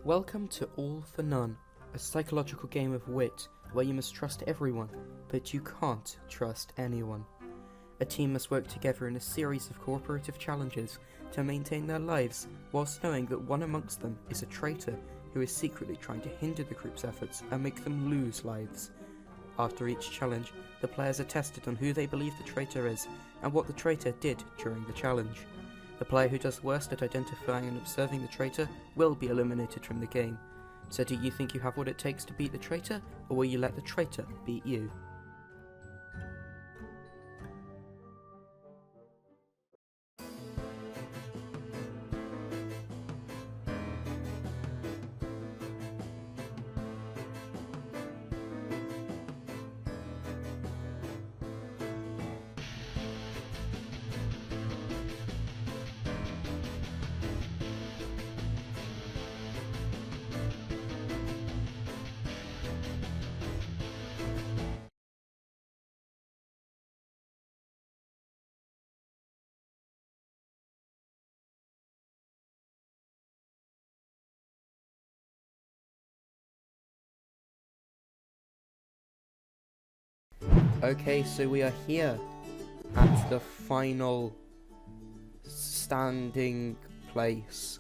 Welcome to All for None, a psychological game of wit where you must trust everyone, but you can't trust anyone. A team must work together in a series of cooperative challenges to maintain their lives, whilst knowing that one amongst them is a traitor who is secretly trying to hinder the group's efforts and make them lose lives. After each challenge, the players are tested on who they believe the traitor is and what the traitor did during the challenge. The player who does worst at identifying and observing the traitor will be eliminated from the game. So do you think you have what it takes to beat the traitor, or will you let the traitor beat you? Okay, so we are here at the final standing place,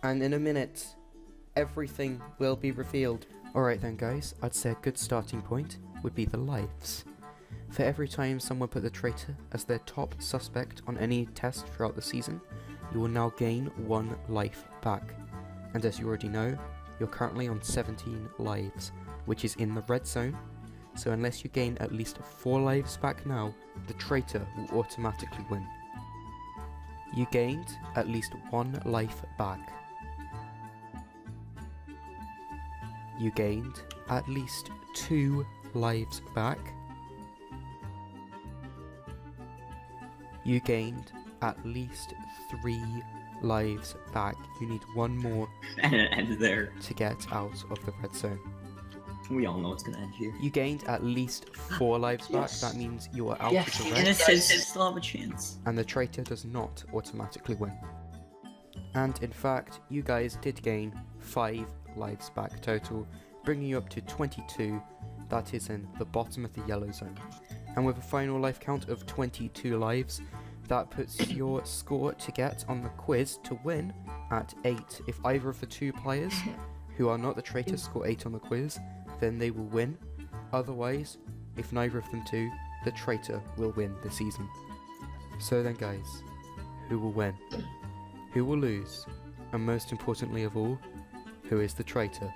and in a minute everything will be revealed. Alright then guys, I'd say a good starting point would be the lives. For every time someone put the traitor as their top suspect on any test throughout the season, you will now gain 1 life back. And as you already know, you're currently on 17 lives, which is in the red zone. So unless you gain at least 4 lives back now, the traitor will automatically win. You gained at least 1 life back. You gained at least 2 lives back. You gained at least 3 lives back. You need 1 more And it ends there. to get out of the red zone. We all know it's gonna end here. You gained at least 4 lives back. Yes. That means you are out Yes. of the And red, it says you still have a chance. and the traitor does not automatically win. And in fact, you guys did gain 5 lives back total, bringing you up to 22. That is in the bottom of the yellow zone. And with a final life count of 22 lives, that puts your score to get on the quiz to win at 8. If either of the 2 players who are not the traitor score 8 on the quiz, then they will win. Otherwise, if neither of them do, the traitor will win the season. So then guys, who will win? Who will lose? And most importantly of all, who is the traitor?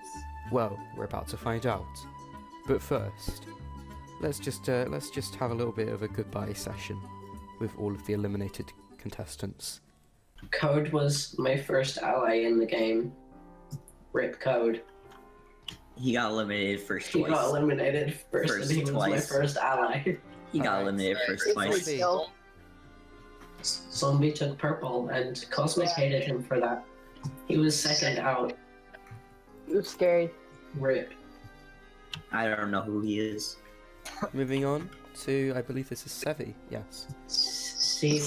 Well, we're about to find out. But first, let's just have a little bit of a goodbye session with all of the eliminated contestants. Code was my first ally in the game. Rip Code. He got eliminated first He twice. got eliminated first and he was my twice. first ally. He got Alright. eliminated first Zombie. twice. Zombie took purple and Cosmic hated him for that. He was second out. It was scary. Rip. I don't know who he is. Moving on to, I believe this is Sevi, yes. See,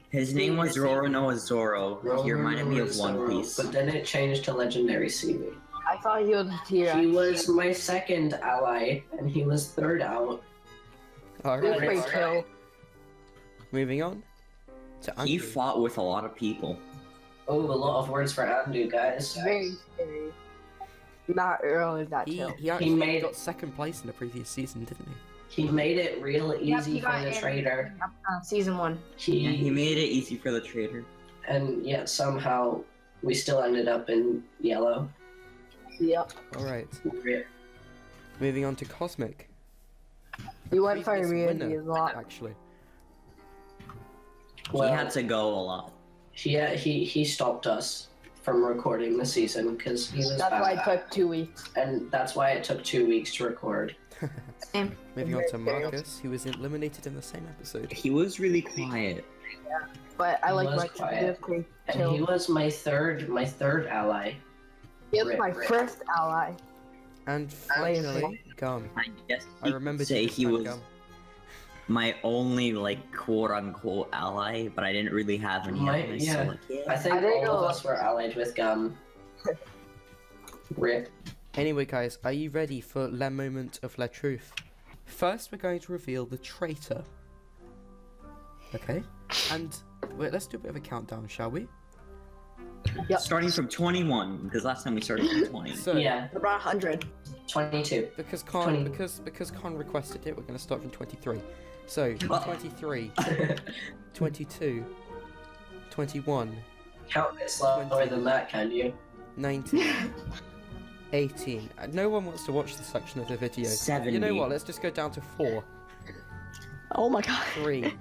His name was Roronoa Zoro. He reminded me of One Piece. But then it changed to Legendary CV. I thought he was a tier. He was my second ally and he was third out. He was Alright, pretty chill. moving on to He Andrew. fought with a lot of people. Oh, a lot of words for Andu, guys. Very scary. Not really that He chill. actually made- got 2nd place in the previous season, didn't he? He made it real Yep, easy he for got the in traitor. Season 1. Yeah, he made it easy for the traitor. And yet somehow we still ended up in yellow. Yep. Alright, Rip. moving on to Cosmic. He went for Previous reality winner, a lot. actually. Well, he had to go a lot. he stopped us from recording the season because he was That's bad. why it took 2 weeks. And that's why it took 2 weeks to record. Same. Moving on to Very Marcus, who was eliminated in the same episode. He was really quiet. But I He like was Rex. He quiet. was pretty And chill. he was my third ally. He was my Rip. first ally. And finally, Gum. I guess I you remember could say he was Gum. my only, like, quote-unquote ally, but I didn't really have any My- allies, yeah. so, like, I think I didn't all of know- us were allied with Gum. Rip. Anyway, guys, are you ready for Le Moment of La Truth? First, we're going to reveal the traitor. Okay? And wait, let's do a bit of a countdown, shall we? Yep. Starting from 21, because last time we started from 20. So, Yeah. About 100. 22. because 20. Con requested it, we're going to start from 23. So, 23, 22, 21, Count a bit slower than that, can you? 19, 18. No one wants to watch this section of the video. 70. You know what? Let's just go down to 4, Oh my god. 3,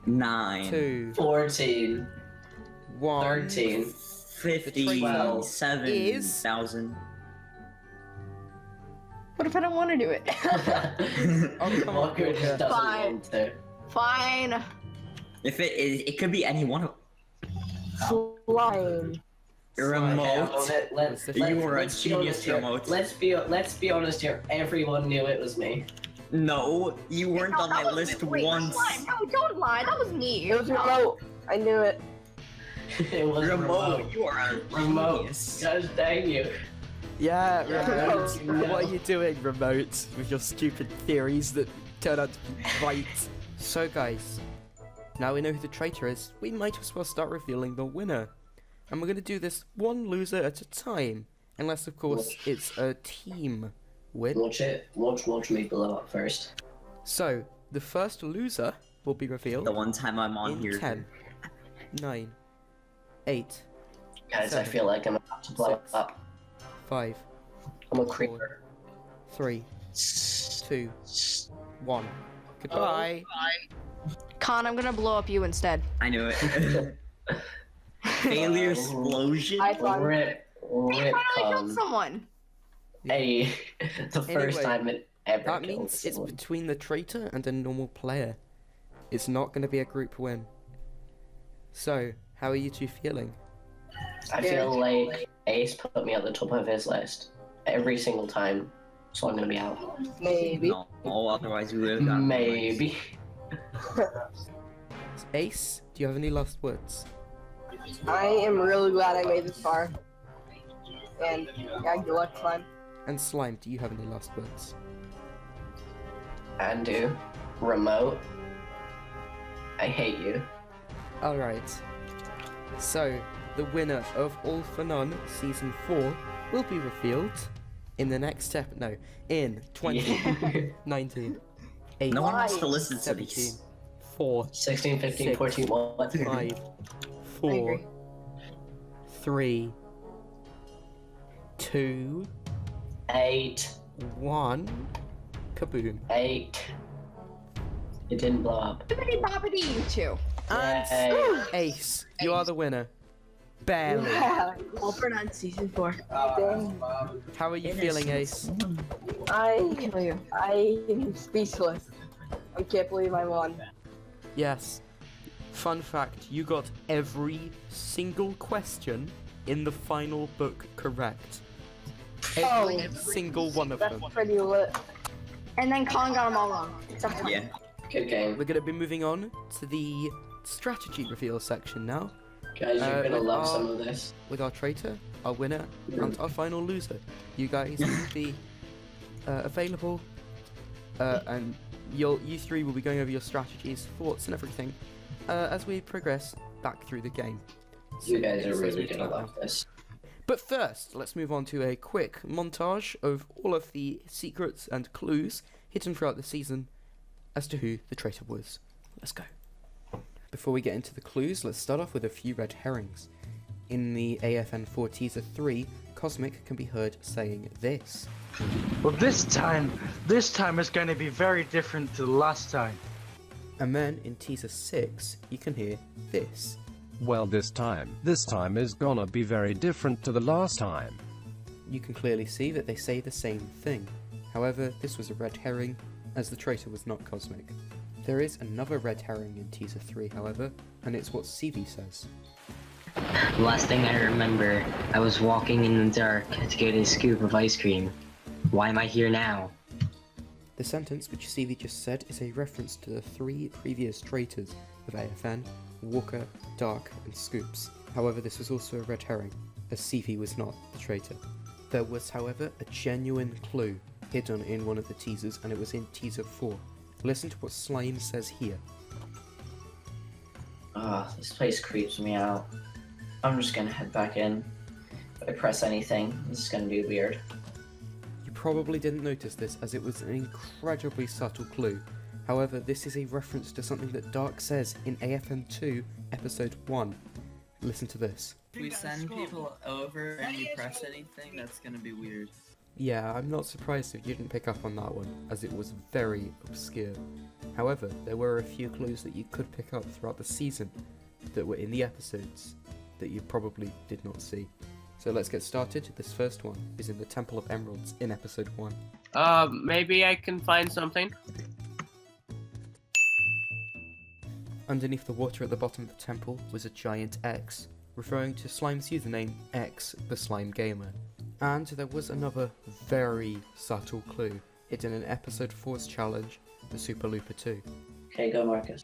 9. 2, 14. 1. 13. 57,000. What if I don't want to do it? Oh, come on, Walker just doesn't Fine. want to. Fine. If it is, it could be any one of Slime. remote. You were a be genius honest here. remote. Let's be honest here. Everyone knew it was me. No, you weren't on my list once. No, don't lie. That was me. It was remote. I knew it. It was Remote, you are a Remote. genius. Gosh dang you. Yeah, Remote. What are you doing, Remote, with your stupid theories that turn out to be right? So, guys, now we know who the traitor is, we might as well start revealing the winner. And we're going to do this one loser at a time. Unless, of course, it's a team win. Watch it. Watch me blow up first. So, the first loser will be revealed The one time I'm on in here. 10, 9, 8, Guys, I 7, feel like I'm about to blow 6. up. 5, I'm a 4, creeper. 3, 2, 1. Goodbye. Con, I'm gonna blow up you instead. I knew it. Failure explosion. I thought Rip finally killed con. someone. Hey, the first Anyway, time it ever That killed means it's someone. between the traitor and a normal player. It's not going to be a group win. So, how are you two feeling? I feel like Ace put me at the top of his list every single time, so I'm gonna be out. Maybe. No, otherwise we would have gotten Maybe. Ace, do you have any last words? I am really glad I made this far. And yeah, good luck, Slime. And Slime, do you have any last words? Andu, remote. I hate you. Alright. So, the winner of All for None Season 4 will be revealed in the next step. No, in 20, 19, 18, No one wants to listen to 17, these. 4, 16, 15, 6, 14, what? 5, I 4, agree. 3, 2, 8. 1. Kaboom. 8. It didn't blow up. Bibbidi bobbidi, you two. And Yay. Ace, you are the winner. Barely. All for None Season 4. How are you feeling, Ace? I am speechless. I can't believe I won. Yes. Fun fact, you got every single question in the final book correct. Every single one of them. That's pretty lit. And then Con got them all wrong. Except for Yeah. Good game. We're going to be moving on to the strategy reveal section now, Guys, you're gonna with love our- some of this. with our traitor, our winner, and our final loser. You guys will be available, and you three will be going over your strategies, thoughts, and everything as we progress back through the game. So You guys are let's really move to gonna that love now. this. But first, let's move on to a quick montage of all of the secrets and clues hidden throughout the season as to who the traitor was. Let's go. Before we get into the clues, let's start off with a few red herrings. In the AFN4 Teaser 3, Cosmic can be heard saying this. Well, this time is going to be very different to the last time. And then in Teaser 6, you can hear this. Well, this time is gonna be very different to the last time. You can clearly see that they say the same thing. However, this was a red herring, as the traitor was not Cosmic. There is another red herring in Teaser 3, however, and it's what CV says. Last thing I remember, I was walking in the dark to get a scoop of ice cream. Why am I here now? The sentence which CV just said is a reference to the 3 previous traitors of AFN, Walker, Dark, and Scoops. However, this was also a red herring. as CV was not the traitor. There was, however, a genuine clue hidden in one of the teasers, and it was in teaser 4. Listen to what Slime says here. This place creeps me out. I'm just gonna head back in. If I press anything, this is gonna be weird. You probably didn't notice this, as it was an incredibly subtle clue. However, this is a reference to something that Dark says in AFM2 episode 1. Listen to this. If we send people over and you press anything, that's gonna be weird. Yeah, I'm not surprised if you didn't pick up on that one, as it was very obscure. However, there were a few clues that you could pick up throughout the season that were in the episodes that you probably did not see. So let's get started. This first one is in the Temple of Emeralds in episode 1. Maybe I can find something. Underneath the water at the bottom of the temple was a giant X, referring to Slime's username X, the Slime Gamer. And there was another very subtle clue hidden in episode 4's challenge, the Super Looper 2. Okay, go Marcus.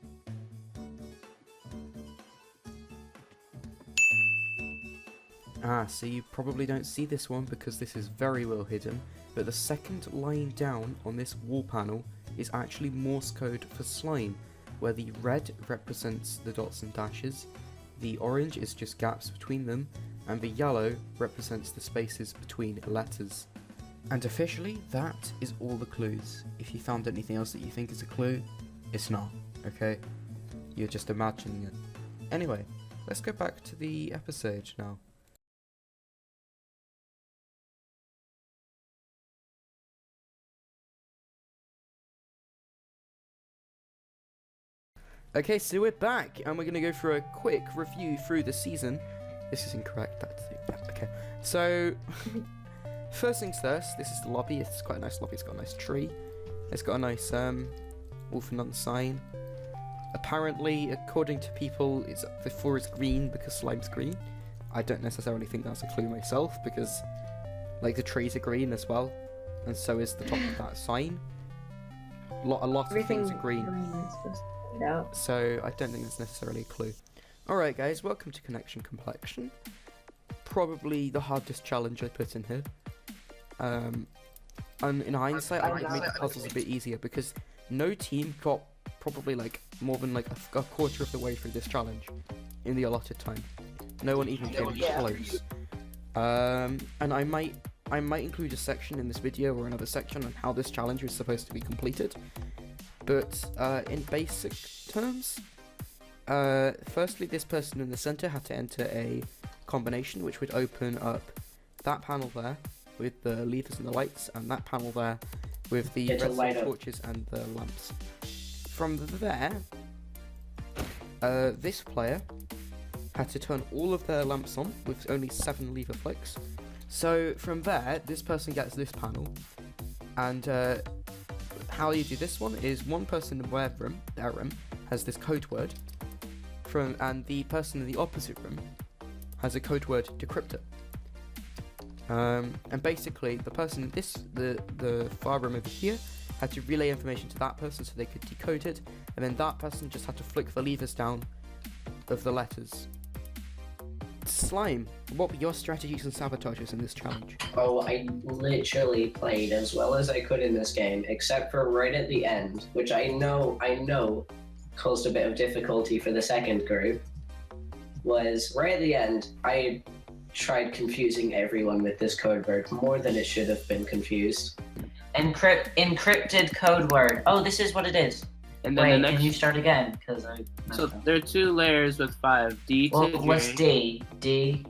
So you probably don't see this one because this is very well hidden, but the second line down on this wall panel is actually Morse code for slime, where the red represents the dots and dashes, the orange is just gaps between them, and the yellow represents the spaces between letters. And officially, that is all the clues. If you found anything else that you think is a clue, it's not, okay? You're just imagining it. Anyway, let's go back to the episode now. Okay, so we're back, and we're going to go for a quick review through the season. This is incorrect, okay. So, first things first, this is the lobby. It's quite a nice lobby. It's got a nice tree. It's got a nice Wolfenon sign. Apparently, according to people, the floor is green because Slime's green. I don't necessarily think that's a clue myself, because like the trees are green as well, and so is the top of that sign. A lot of things are green. So I don't think that's necessarily a clue. Alright guys, welcome to Connection Complexion. Probably the hardest challenge I put in here. And in hindsight, I made the puzzles a bit easier because no team got probably like more than like a quarter of the way through this challenge in the allotted time. No one even came close. And I might include a section in this video or another section on how this challenge was supposed to be completed. But in basic terms, firstly this person in the center had to enter a combination which would open up that panel there with the levers and the lights, and that panel there with the redstone torches and the lamps. From there, this player had to turn all of their lamps on with only 7 lever flicks. So from there, this person gets this panel, and how you do this one is one person in their room has this code word, and the person in the opposite room has a code word decryptor. And basically, the person in the far room over here had to relay information to that person so they could decode it, and then that person just had to flick the levers down of the letters. Slime, what were your strategies and sabotages in this challenge? Oh, I literally played as well as I could in this game, except for right at the end, which I know caused a bit of difficulty for the second group, was right at the end, I tried confusing everyone with this code word more than it should have been confused. Encrypted code word. Oh, this is what it is. And then Wait, can you start again? Because So there are 2 layers with 5. D to J. What's D? D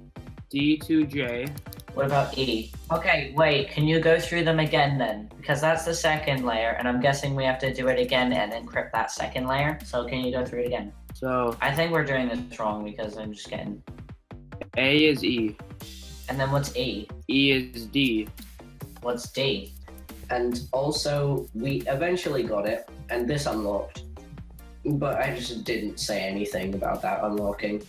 What about E? Okay, wait, can you go through them again then? Because that's the second layer, and I'm guessing we have to do it again and encrypt that second layer. So can you go through it again? So I think we're doing this wrong because I'm just getting... A is E. And then what's E? E is D. What's D? And also, we eventually got it, and this unlocked. But I just didn't say anything about that unlocking.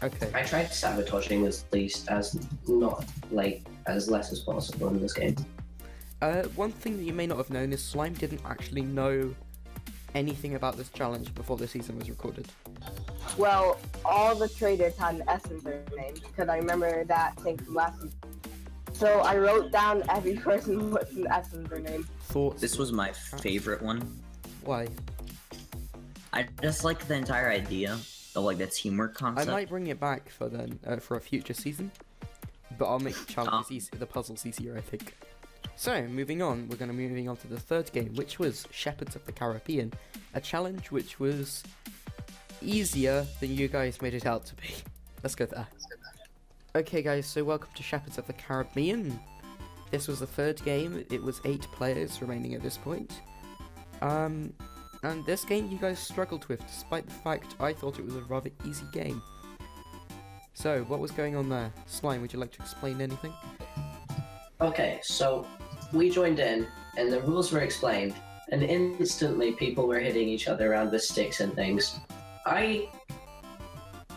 Okay. I tried sabotaging as less as possible in this game. One thing that you may not have known is Slime didn't actually know anything about this challenge before the season was recorded. Well, all the traders had an S in their name because I remember that thing from last season. So I wrote down every person with an S in their name. Thoughts? This was my favorite one. Why? I just like the entire idea of like the teamwork I concept. might bring it back for for a future season, but I'll make the challenges easy, the puzzles easier, I think. So, moving on, we're going to be moving on to the third game, which was Shepherds of the Caribbean, a challenge which was easier than you guys made it out to be. Let's go there. Okay guys, so welcome to Shepherds of the Caribbean. This was the third game. It was 8 players remaining at this point. And this game you guys struggled with, despite the fact I thought it was a rather easy game. So, what was going on there? Slime, would you like to explain anything? Okay, so we joined in, and the rules were explained, and instantly people were hitting each other around with sticks and things. I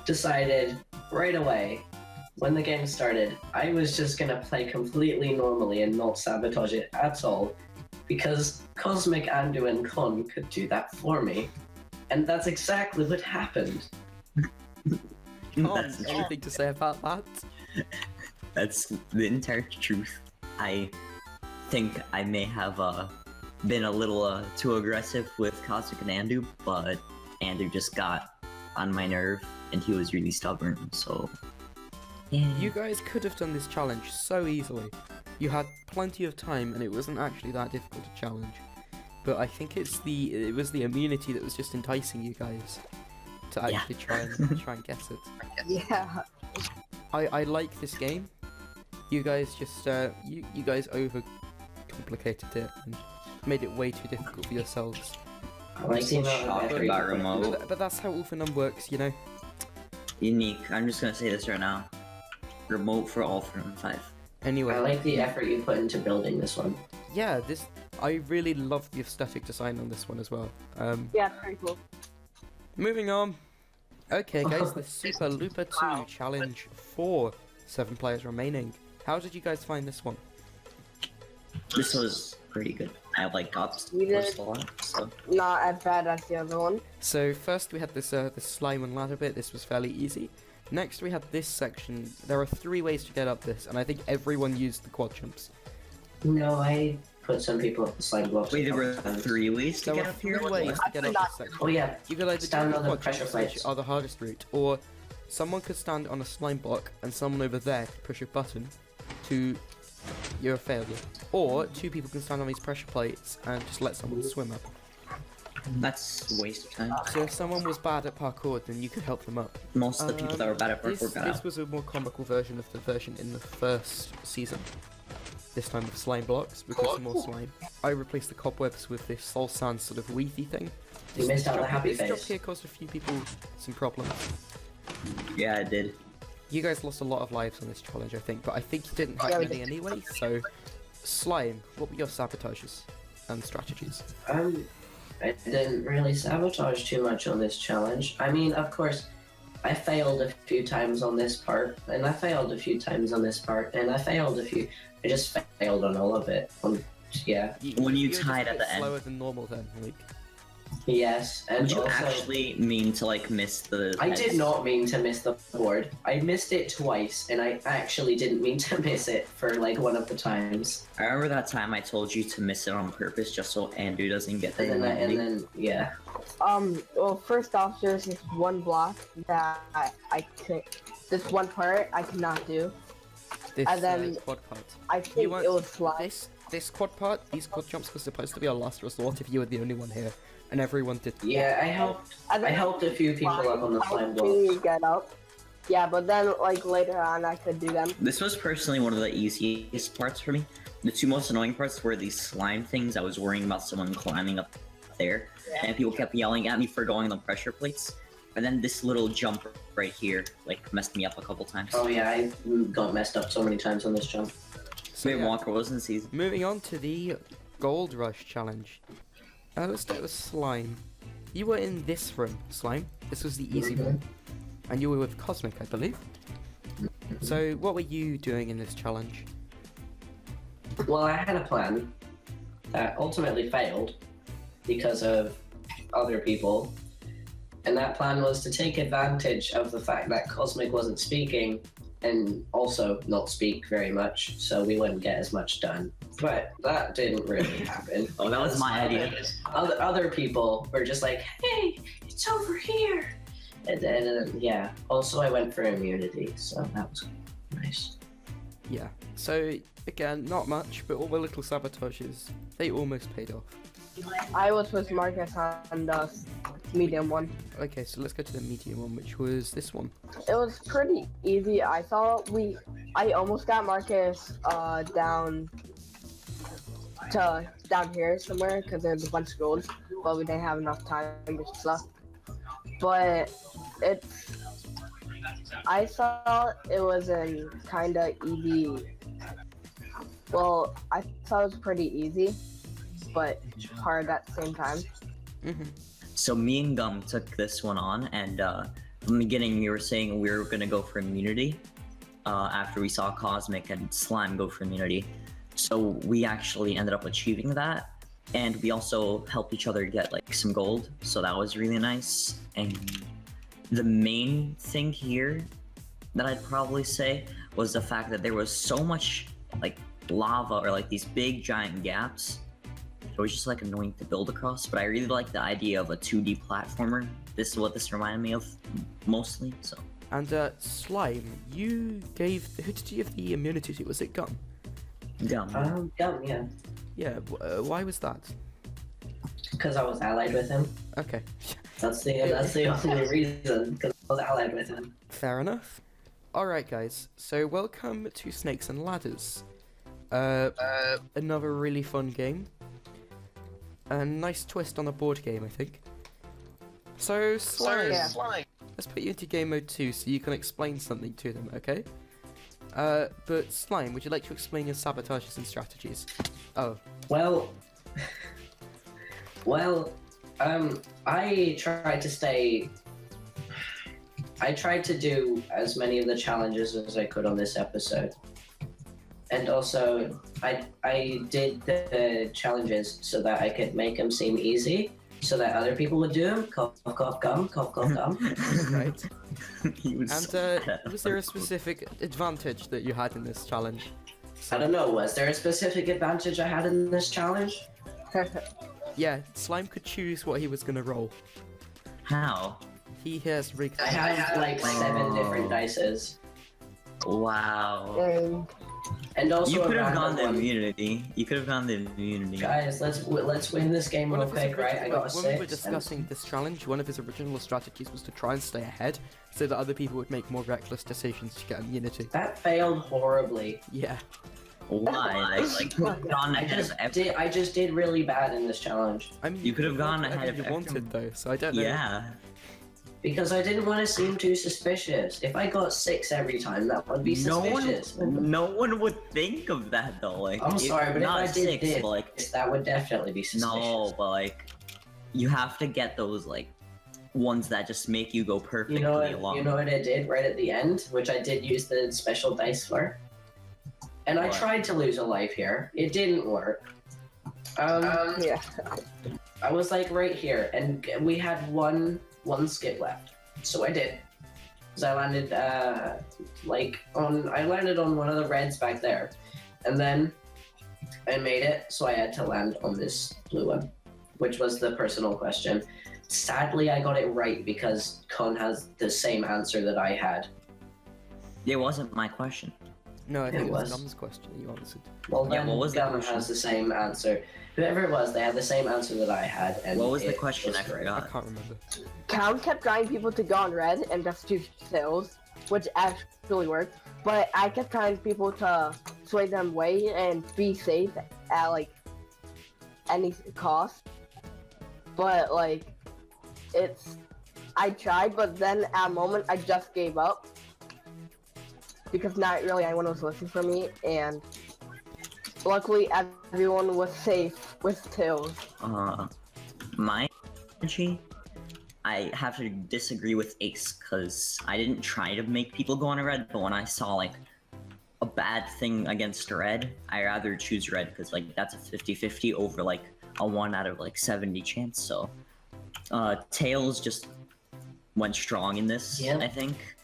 decided right away, when the game started, I was just gonna play completely normally and not sabotage it at all, because Cosmic, Andu, and Con could do that for me. And that's exactly what happened. Con, anything to say about that? That's the entire truth. I think I may have been a little too aggressive with Cosmic and Andu, but Andu just got on my nerve, and he was really stubborn, so... Yeah. You guys could have done this challenge so easily. You had plenty of time, and it wasn't actually that difficult a challenge. But I think it was the immunity that was just enticing you guys to actually try and guess it. Yeah. I like this game. You guys just you guys over complicated it and made it way too difficult for yourselves. I like the amount of effort you put into it. But that's how Ulfanum works, you know. Unique. I'm just gonna say this right now. Remote for all from 5. Anyway. I like the effort you put into building this one. Yeah, I really love the aesthetic design on this one as well. Yeah, it's pretty cool. Moving on. Okay, guys, the Super Looper 2 Challenge 4. 7 players remaining. How did you guys find this one? This was pretty good. I got this a lot, so... Not as bad as the other one. So first we had this slime and ladder bit. This was fairly easy. Next we had this section. There are 3 ways to get up this, and I think everyone used the quad jumps. No, I put some people up the slide blocks. Wait, there were 3 ways to get up here? 3 ways to get up this section. Oh yeah, You could either stand do on the the quad pressure jumps, which plates. are the hardest route, or someone could stand on a slime block and someone over there could push a button to you're a failure. Or 2 people can stand on these pressure plates and just let someone swim up. That's a waste of time. So if someone was bad at parkour, then you could help them up. Most of the people that were bad at parkour got This out. was a more comical version of the version in the first season. This time with slime blocks, because more slime. I replaced the cobwebs with this soul sand sort of weethy thing. You missed out on the happy This jump face. here caused a few people some problems. Yeah, I did. You guys lost a lot of lives on this challenge, I think, but I think you didn't have Yeah, we any anyway, so... Slime, what were your sabotages and strategies? I didn't really sabotage too much on this challenge. I mean, of course, I failed a few times on this part, and I failed a few times on this part, and I failed a few. I just failed on all of it. Yeah. When you were just tied a at bit the end. slower than normal then, like... Yes, and Would you also, actually mean to miss the I heads? did not mean to miss the board. I missed it twice, and I actually didn't mean to miss it for one of the times. I remember that time I told you to miss it on purpose just so Andu doesn't get the And landing. then yeah. Well, first off, there's this one block that I could, this one part I could not do. This And then quad part. I think weren't- it would fly. This quad part, these quad jumps were supposed to be our last resort if you were the only one here, and everyone did. Yeah, I helped a few people up on the slime to blocks. get up. Yeah, but then later on I could do them. This was personally one of the easiest parts for me. The 2 most annoying parts were these slime things. I was worrying about someone climbing up there, and people kept yelling at me for going on the pressure plates. And then this little jump right here, messed me up a couple times. Oh yeah, I got messed up so many times on this jump. So, Maybe yeah. Walker wasn't season. Moving on to the Gold Rush Challenge. Let's start with Slime. You were in this room, Slime. This was the easy one. And you were with Cosmic, I believe. So, what were you doing in this challenge? Well, I had a plan that ultimately failed because of other people. And that plan was to take advantage of the fact that Cosmic wasn't speaking and also not speak very much, so we wouldn't get as much done. But that didn't really happen. Oh, that was my idea. Other people were just like, hey, it's over here. And then, yeah. Also, I went for immunity, so that was nice. Yeah. So again, not much, but all the little sabotages, they almost paid off. I was with Marcus on the medium one. Okay, so let's go to the medium one, which was this one. It was pretty easy. I almost got Marcus down here somewhere because there's a bunch of goals, but we didn't have enough time and stuff. But I thought it was a kind of easy. Well, I thought it was pretty easy, but hard at the same time. So me and Gum took this one on, and from the beginning you were saying we were gonna go for immunity after we saw Cosmic and Slime go for immunity. So we actually ended up achieving that, and we also helped each other get like some gold, so that was really nice. And the main thing here that I'd probably say was the fact that there was so much like lava or like these big giant gaps. It was just like annoying to build across, but I really like the idea of a 2D platformer. This is what this reminded me of mostly. So. And Slime, who did you give the immunity to? Was it Gum? Gum. Gum, yeah. Yeah. Why was that? Because I was allied with him. Okay. That's the only reason. Because I was allied with him. Fair enough. All right, guys. So welcome to Snakes and Ladders. Another really fun game. A nice twist on a board game, I think. So, Slime, let's put you into game mode 2 so you can explain something to them, okay? But Slime, would you like to explain your sabotages and strategies? Oh. Well, I tried to do as many of the challenges as I could on this episode. And also, I did the challenges so that I could make them seem easy, so that other people would do them. Cough, cough, gum, cough, cough, gum. Right. Was there a specific advantage that you had in this challenge? I don't know, was there a specific advantage I had in this challenge? Yeah, Slime could choose what he was gonna roll. How? He has rigged. I had like 7 different dices. Wow. And also you could have gone the one. immunity. You could have gone the immunity. Guys, let's win this game real quick, right? I got a 6. When we were discussing this challenge, one of his original strategies was to try and stay ahead, so that other people would make more reckless decisions to get immunity. That failed horribly. Yeah. Why? Like gone ahead of everyone. I just did really bad in this challenge. I mean, You could have gone ahead of you everyone. wanted though, so I don't know. Yeah. Because I didn't want to seem too suspicious. If I got 6 every time, that would be suspicious. No one would think of that though. Like, I'm sorry, but not if I did 6, this, but, like that would definitely be suspicious. no, but like you have to get those like ones that just make you go perfectly You know along. what I did right at the end, which I did use the special dice for? And I What? tried to lose a life here. It didn't work. Yeah. I was like right here, and we had one skip left. So I did. Because I landed I landed on one of the reds back there. And then I made it, so I had to land on this blue one, which was the personal question. Sadly, I got it right because Con has the same answer that I had. It wasn't my question. No, I think It it was was. Gum's question you answered. Well, Yeah, then what was the Gum question? has the same answer. Whoever it was, they had the same answer that I had. And What was the it question? I correct. I forgot. can't remember. Count kept trying people to go on red and just do tails, which actually worked. But I kept trying people to sway them away and be safe at like any cost. But like, I tried, but then at a moment I just gave up because not really anyone was listening for me, and luckily everyone was safe with tails. My strategy, I have to disagree with Ace because I didn't try to make people go on a red, but when I saw like a bad thing against red, I rather choose red because like that's a 50-50 over like a 1 out of like 70 chance. So tails just went strong in this, Yeah. I think.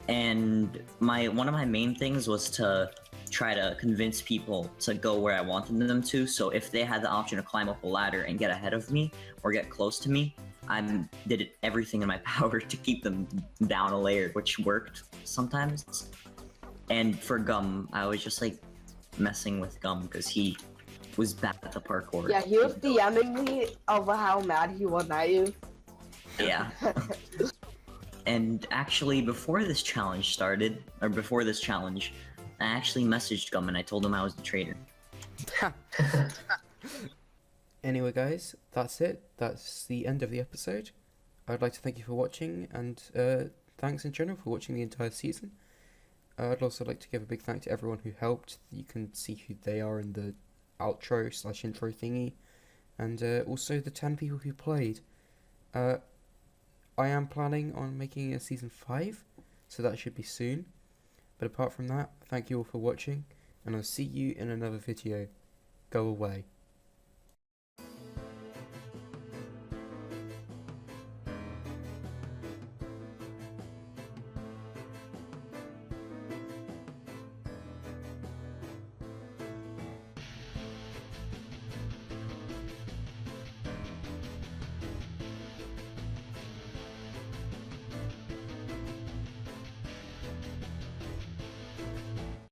And one of my main things was to try to convince people to go where I wanted them to. So if they had the option to climb up a ladder and get ahead of me or get close to me, I did everything in my power to keep them down a layer, which worked sometimes. And for Gum, I was just like messing with Gum because he was bad at the parkour. Yeah, he was DMing me of how mad he was at you. Yeah. And actually, before this challenge started, or before this challenge, I actually messaged Gum and I told him I was the traitor. Anyway, guys, that's it. That's the end of the episode. I'd like to thank you for watching, and thanks in general for watching the entire season. I'd also like to give a big thank to everyone who helped. You can see who they are in the outro/intro thingy, and also the 10 people who played. I am planning on making a season 5, so that should be soon. But apart from that, thank you all for watching, and I'll see you in another video. Go away.